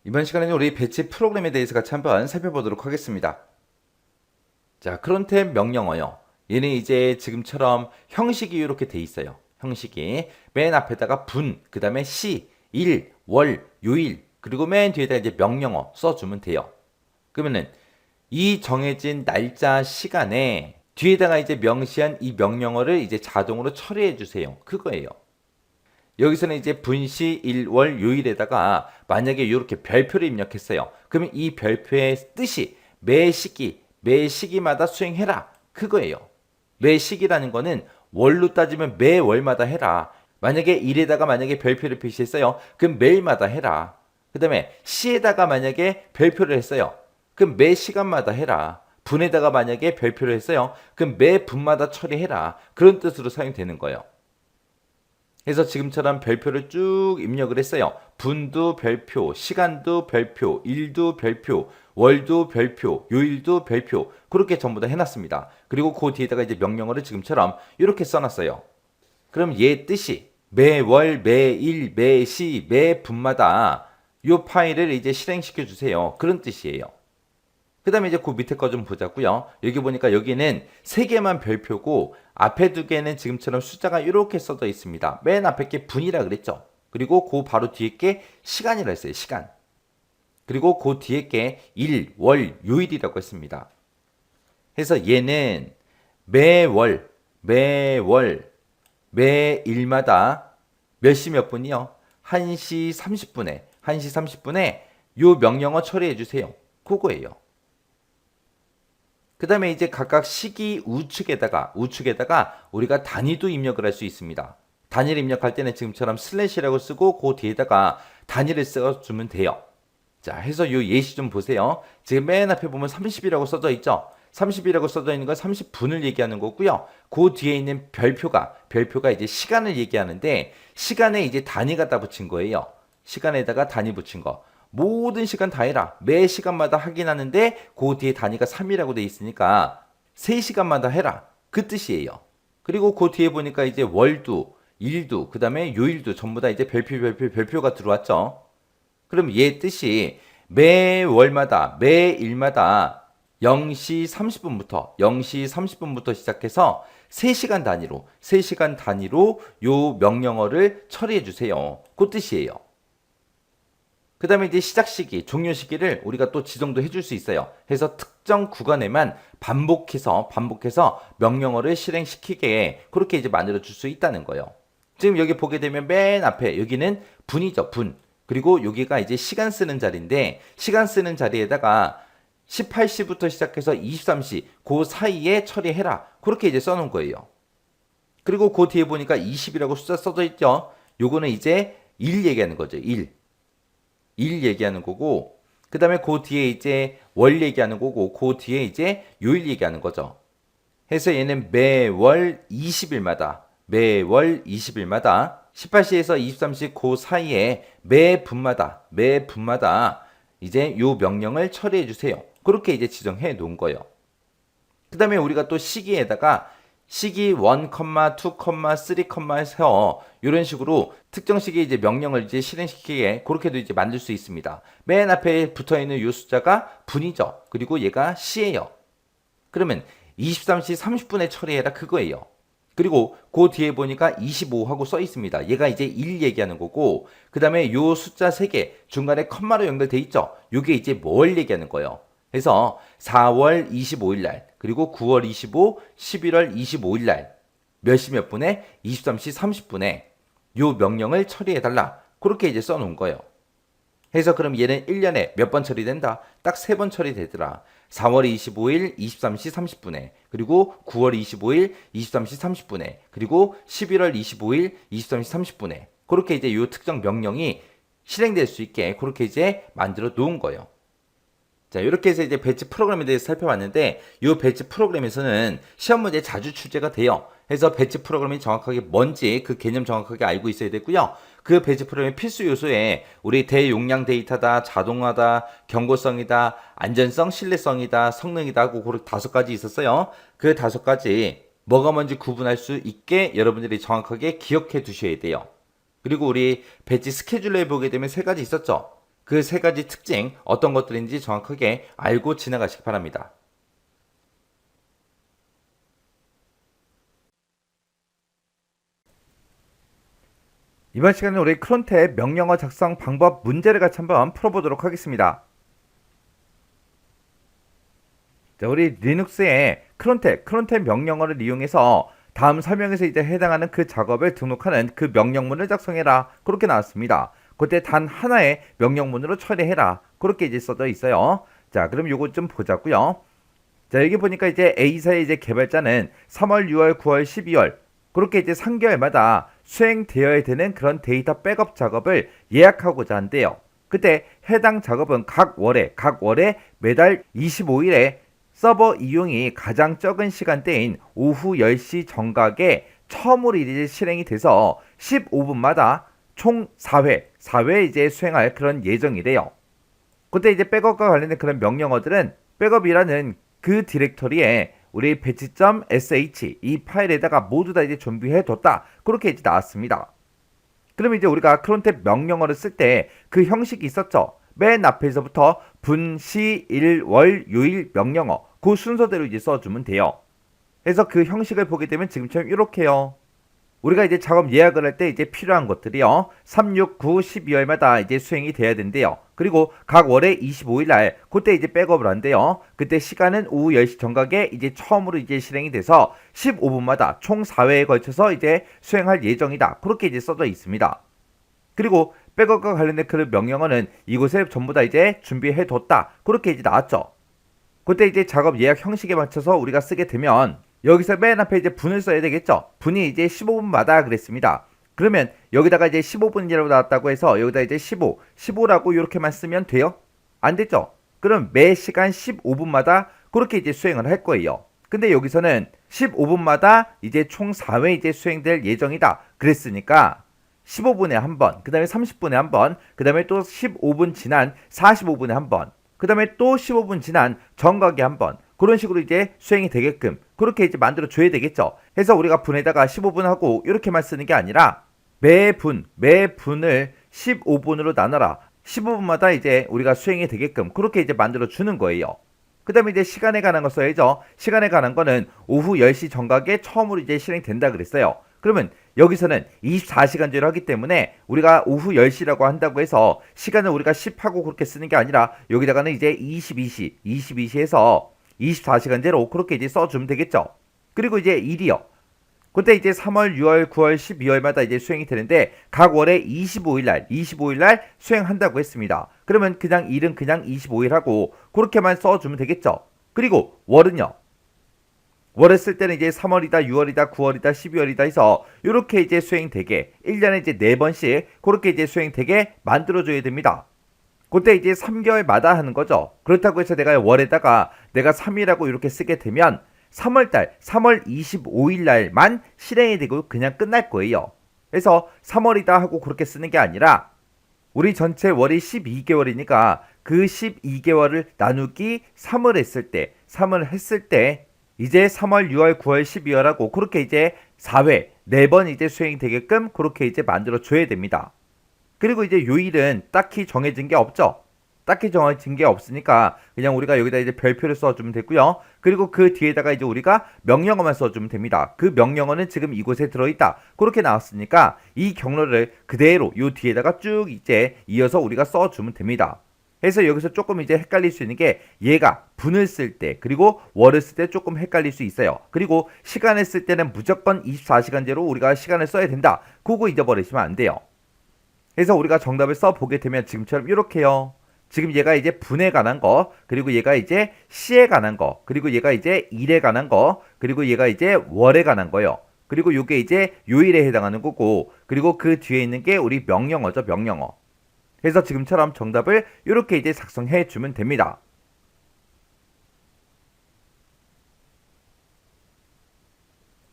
이번 시간에는 우리 배치 프로그램에 대해서 같이 한번 살펴보도록 하겠습니다. 자, 크론템 명령어요. 얘는 이제 지금처럼 형식이 이렇게 돼 있어요. 형식이 맨 앞에다가 분, 그 다음에 시, 일, 월, 요일, 그리고 맨 뒤에다 이제 명령어 써주면 돼요. 그러면은 이 정해진 날짜 시간에 뒤에다가 이제 명시한 이 명령어를 이제 자동으로 처리해 주세요. 그거예요. 여기서는 이제 분시, 일, 월, 요일에다가 만약에 이렇게 별표를 입력했어요. 그러면 이 별표의 뜻이 매 시기마다 수행해라. 그거예요. 매 시기라는 거는 월로 따지면 매 월마다 해라. 만약에 일에다가 만약에 별표를 표시했어요. 그럼 매일마다 해라. 그 다음에 시에다가 만약에 별표를 했어요. 그럼 매 시간마다 해라. 분에다가 만약에 별표를 했어요. 그럼 매 분마다 처리해라. 그런 뜻으로 사용되는 거예요. 그래서 지금처럼 별표를 쭉 입력을 했어요. 분도 별표, 시간도 별표, 일도 별표, 월도 별표, 요일도 별표. 그렇게 전부 다 해놨습니다. 그리고 그 뒤에다가 이제 명령어를 지금처럼 이렇게 써놨어요. 그럼 얘 뜻이 매월, 매일, 매시, 매분마다 이 파일을 이제 실행시켜 주세요. 그런 뜻이에요. 그 다음에 이제 그 밑에 거 좀 보자고요. 여기 보니까 여기는 3개만 별표고 앞에 2개는 지금처럼 숫자가 이렇게 써져 있습니다. 맨 앞에 게 분이라 그랬죠. 그리고 그 바로 뒤에 게 시간이라 했어요. 시간. 그리고 그 뒤에 게 일, 월, 요일이라고 했습니다. 그래서 얘는 매월, 매일마다 몇 시 몇 분이요? 1시 30분에 요 명령어 처리해 주세요. 그거예요. 그 다음에 이제 각각 시기 우측에다가 우리가 단위도 입력을 할 수 있습니다. 단위를 입력할 때는 지금처럼 슬래시라고 쓰고 그 뒤에다가 단위를 써주면 돼요. 자, 해서 요 예시 좀 보세요. 지금 맨 앞에 보면 30이라고 써져 있죠? 30이라고 써져 있는 건 30분을 얘기하는 거고요. 그 뒤에 있는 별표가 이제 시간을 얘기하는데 시간에 이제 단위 갖다 붙인 거예요. 시간에다가 단위 붙인 거. 모든 시간 다 해라. 매 시간마다 확인하는데 그 뒤에 단위가 3이라고 돼 있으니까 3시간마다 해라. 그 뜻이에요. 그리고 그 뒤에 보니까 이제 월도, 일도, 그 다음에 요일도 전부 다 이제 별표가 들어왔죠. 그럼 얘 뜻이 매일마다 0시 30분부터 시작해서 3시간 단위로 요 명령어를 처리해 주세요. 그 뜻이에요. 그 다음에 이제 시작 시기, 종료 시기를 우리가 또 지정도 해줄 수 있어요. 해서 특정 구간에만 반복해서 명령어를 실행시키게 그렇게 이제 만들어 줄 수 있다는 거예요. 지금 여기 보게 되면 맨 앞에 여기는 분이죠, 분. 그리고 여기가 이제 시간 쓰는 자리인데 시간 쓰는 자리에다가 18시부터 시작해서 23시 그 사이에 처리해라. 그렇게 이제 써놓은 거예요. 그리고 그 뒤에 보니까 20이라고 숫자 써져 있죠. 요거는 이제 일 얘기하는 거죠. 일 얘기하는 거고 그 다음에 그 뒤에 이제 월 얘기하는 거고 그 뒤에 이제 요일 얘기하는 거죠. 해서 얘는 매월 20일마다 18시에서 23시 그 사이에 매 분마다 이제 요 명령을 처리해 주세요. 그렇게 이제 지정해 놓은 거예요. 그 다음에 우리가 또 시기에다가 시기 1, 2, 3, 해서 이런 식으로 특정 시기에 이제 명령을 이제 실행시키게 그렇게도 이제 만들 수 있습니다. 맨 앞에 붙어 있는 이 숫자가 분이죠. 그리고 얘가 시예요. 그러면 23시 30분에 처리해라 그거예요. 그리고 그 뒤에 보니까 25하고 써 있습니다. 얘가 이제 1 얘기하는 거고 그 다음에 요 숫자 3개 중간에 컴마로 연결돼 있죠. 요게 이제 뭘 얘기하는 거예요. 그래서 4월 25일 날 그리고 9월 25, 11월 25일 날 몇 시 몇 분에 23시 30분에 요 명령을 처리해 달라. 그렇게 이제 써 놓은 거예요. 해서 그럼 얘는 1년에 몇 번 처리된다? 딱 3번 처리되더라. 4월 25일 23시 30분에 그리고 9월 25일 23시 30분에 그리고 11월 25일 23시 30분에 그렇게 이제 요 특정 명령이 실행될 수 있게 그렇게 이제 만들어 놓은 거예요. 자, 이렇게 해서 이제 배치 프로그램에 대해서 살펴봤는데, 이 배치 프로그램에서는 시험 문제 자주 출제가 돼요. 그래서 배치 프로그램이 정확하게 뭔지 그 개념 정확하게 알고 있어야 되고요. 그 배치 프로그램의 필수 요소에 우리 대용량 데이터다, 자동화다, 경고성이다, 안전성, 신뢰성이다, 성능이다 하고 그 5가지 있었어요. 그 5가지 뭐가 뭔지 구분할 수 있게 여러분들이 정확하게 기억해 두셔야 돼요. 그리고 우리 배치 스케줄러에 보게 되면 3가지 있었죠. 그 세 가지 특징 어떤 것들인지 정확하게 알고 지나가시기 바랍니다. 이번 시간에 우리 크론트의 명령어 작성 방법 문제를 같이 한번 풀어보도록 하겠습니다. 자, 우리 리눅스의 크론트 명령어를 이용해서 다음 설명에서 이제 해당하는 그 작업을 등록하는 그 명령문을 작성해라. 그렇게 나왔습니다. 그때 단 하나의 명령문으로 처리해라. 그렇게 이제 써져 있어요. 자, 그럼 요거 좀 보자고요. 자, 여기 보니까 이제 A사의 이제 개발자는 3월, 6월, 9월, 12월 그렇게 이제 3개월마다 수행되어야 되는 그런 데이터 백업 작업을 예약하고자 한대요. 그때 해당 작업은 각 월에 매달 25일에 서버 이용이 가장 적은 시간대인 오후 10시 정각에 처음으로 이제 실행이 돼서 15분마다 총 4회 이제 수행할 그런 예정이래요. 그때 이제 백업과 관련된 그런 명령어들은 백업이라는 그 디렉터리에 우리 배치.sh 이 파일에다가 모두 다 이제 준비해뒀다. 그렇게 이제 나왔습니다. 그럼 이제 우리가 크론트 명령어를 쓸 때 그 형식이 있었죠. 맨 앞에서부터 분, 시, 일, 월, 요일 명령어 그 순서대로 이제 써주면 돼요. 그래서 그 형식을 보게 되면 지금처럼 이렇게요. 우리가 이제 작업 예약을 할 때 이제 필요한 것들이요. 3, 6, 9, 12월마다 이제 수행이 돼야 된대요. 그리고 각 월에 25일 날 그때 이제 백업을 한대요. 그때 시간은 오후 10시 정각에 이제 처음으로 이제 실행이 돼서 15분마다 총 4회에 걸쳐서 이제 수행할 예정이다. 그렇게 이제 써져 있습니다. 그리고 백업과 관련된 그 명령어는 이곳에 전부 다 이제 준비해뒀다. 그렇게 이제 나왔죠. 그때 이제 작업 예약 형식에 맞춰서 우리가 쓰게 되면 여기서 맨 앞에 이제 분을 써야 되겠죠. 분이 이제 15분마다 그랬습니다. 그러면 여기다가 이제 15분이라고 나왔다고 해서 여기다 이제 15라고 이렇게만 쓰면 돼요? 안 되죠. 그럼 매 시간 15분마다 그렇게 이제 수행을 할 거예요. 근데 여기서는 15분마다 이제 총 4회 이제 수행될 예정이다. 그랬으니까 15분에 한 번, 그 다음에 30분에 한 번, 그 다음에 또 15분 지난 45분에 한 번, 그 다음에 또 15분 지난 정각에 한 번, 그런 식으로 이제 수행이 되게끔 그렇게 이제 만들어 줘야 되겠죠. 해서 우리가 분에다가 15분 하고 이렇게만 쓰는 게 아니라 매분을 15분으로 나눠라. 15분마다 이제 우리가 수행이 되게끔 그렇게 이제 만들어 주는 거예요. 그 다음에 이제 시간에 관한 거 써야죠. 시간에 관한 거는 오후 10시 정각에 처음으로 이제 실행된다 그랬어요. 그러면 여기서는 24시간제로 하기 때문에 우리가 오후 10시라고 한다고 해서 시간을 우리가 10하고 그렇게 쓰는 게 아니라 여기다가는 이제 22시에서 24시간제로 그렇게 이제 써주면 되겠죠. 그리고 이제 일이요. 그때 이제 3월, 6월, 9월, 12월마다 이제 수행이 되는데 각 월에 25일 날 수행한다고 했습니다. 그러면 그냥 일은 그냥 25일 하고 그렇게만 써주면 되겠죠. 그리고 월은요. 월을 쓸 때는 이제 3월이다, 6월이다, 9월이다, 12월이다 해서 이렇게 이제 수행되게 1년에 이제 4번씩 그렇게 이제 수행되게 만들어줘야 됩니다. 그때 이제 3개월마다 하는 거죠. 그렇다고 해서 내가 월에다가 내가 3이라고 이렇게 쓰게 되면 3월달, 3월 25일 날만 실행이 되고 그냥 끝날 거예요. 그래서 3월이다 하고 그렇게 쓰는 게 아니라 우리 전체 월이 12개월이니까 그 12개월을 나누기 3을 했을 때 이제 3월, 6월, 9월, 12월하고 그렇게 이제 4회, 4번 이제 수행이 되게끔 그렇게 이제 만들어 줘야 됩니다. 그리고 이제 요일은 딱히 정해진 게 없죠. 딱히 정해진 게 없으니까 그냥 우리가 여기다 이제 별표를 써주면 되고요. 그리고 그 뒤에다가 이제 우리가 명령어만 써주면 됩니다. 그 명령어는 지금 이곳에 들어있다. 그렇게 나왔으니까 이 경로를 그대로 요 뒤에다가 쭉 이제 이어서 우리가 써주면 됩니다. 그래서 여기서 조금 이제 헷갈릴 수 있는 게 얘가 분을 쓸 때 그리고 월을 쓸 때 조금 헷갈릴 수 있어요. 그리고 시간을 쓸 때는 무조건 24시간제로 우리가 시간을 써야 된다. 그거 잊어버리시면 안 돼요. 그래서 우리가 정답을 써보게 되면 지금처럼 이렇게요. 지금 얘가 이제 분에 관한 거, 그리고 얘가 이제 시에 관한 거, 그리고 얘가 이제 일에 관한 거, 그리고 얘가 이제 월에 관한 거요. 그리고 요게 이제 요일에 해당하는 거고, 그리고 그 뒤에 있는 게 우리 명령어죠, 명령어. 그래서 지금처럼 정답을 이렇게 이제 작성해 주면 됩니다.